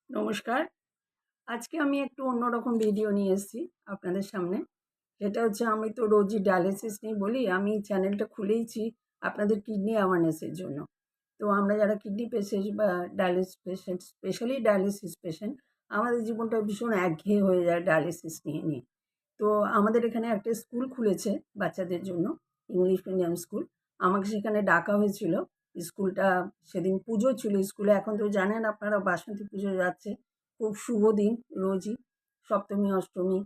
নমস্কার। আজকে আমি একটু অন্যরকম ভিডিও নিয়ে এসেছি আপনাদের সামনে। সেটা হচ্ছে আমি তো রোজই ডায়ালিসিস নিয়ে বলি। আমি চ্যানেলটা খুলেইছি আপনাদের কিডনি অ্যাওয়ারনেসের জন্য। তো আমরা যারা কিডনি পেশেন্ট বা dialysis patient, specially dialysis patient, আমাদের জীবনটা ভীষণ একঘেয়ে হয়ে যায় ডায়ালিসিস নিয়ে। তো আমাদের এখানে একটা স্কুল খুলেছে বাচ্চাদের জন্য, ইংলিশ মিডিয়াম স্কুল। আমাকে সেখানে ডাকা হয়েছিল। স্কুলটা সেদিন পুজো ছিল স্কুলে। এখন তো জানেন আপনারা বাসন্তী পুজো যাচ্ছে। খুব শুভ দিন রোজই। সপ্তমী, অষ্টমী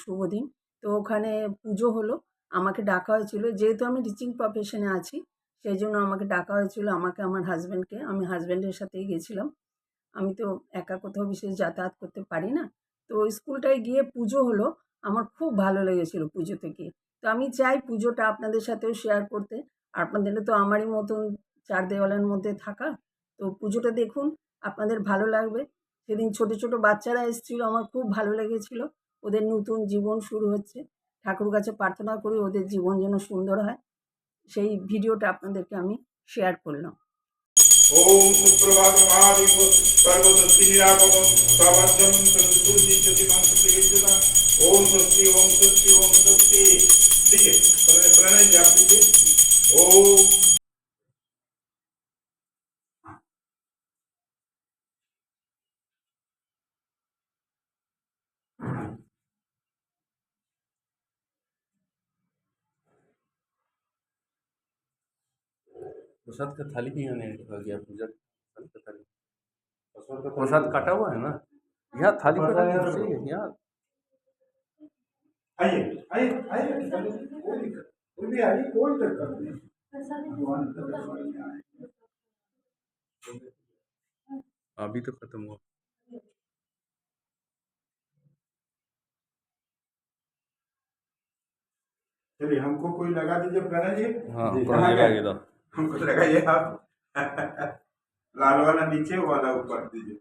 শুভ দিন। তো ওখানে পুজো হলো। আমাকে ডাকা হয়েছিল। যেহেতু আমি টিচিং প্রফেশনে আছি, সেইজন্য আমাকে ডাকা হয়েছিল। আমাকে, আমার হাসব্যান্ডকে। আমি হাসব্যান্ডের সাথেই গেছিলাম। আমি তো একা কোথাও বিশেষ যাতায়াত করতে পারি না। তো স্কুলটায় গিয়ে পুজো হলো। আমার খুব ভালো লেগেছিল পুজোতে গিয়ে। তো আমি চাই পুজোটা আপনাদের সাথেও শেয়ার করতে। আপনাদেরও তো আমারই মতন ৪ দেওয়ালের মধ্যে থাকা। তো পুজোটা দেখুন, আপনাদের ভালো লাগবে। সেদিন ছোট, ছোট বাচ্চারা এসেছিল, আমার খুব ভালো লেগেছিল। ওদের নতুন জীবন শুরু হচ্ছে। ঠাকুর কাছে প্রার্থনা করি ওদের জীবন যেন সুন্দর হয়। সেই ভিডিওটা আপনাদেরকে আমি শেয়ার করলাম। ओम सुप्रभात महादेव सर्वत श्रीराघव सवर्धन तुलसी ज्योतिमान सुप्रियता ओम स्वस्ति ओम स्वस्ति ओम स्वस्ति। देखिए प्रणय जी आप देखिए ओम प्रसाद का थाली भी यहाँ नहीं रखा गया। पूजा प्रसाद का थाली, प्रसाद काटा हुआ है ना। यहाँ थाली पर चाहिए यहाँ। आइए आइए आइए कोई दिक्कत कोई भी आइए कोई दिक्कत नहीं भगवान का दरबार में आए। अभी तो खत्म हुआ। चलिए हमको कोई लगा दीजिए प्रणय जी। हाँ जी, प्रणय कहाँ लगा गए? के दो। हमको लगाइए आप लाल वाला नीचे वाला ऊपर दीजिए।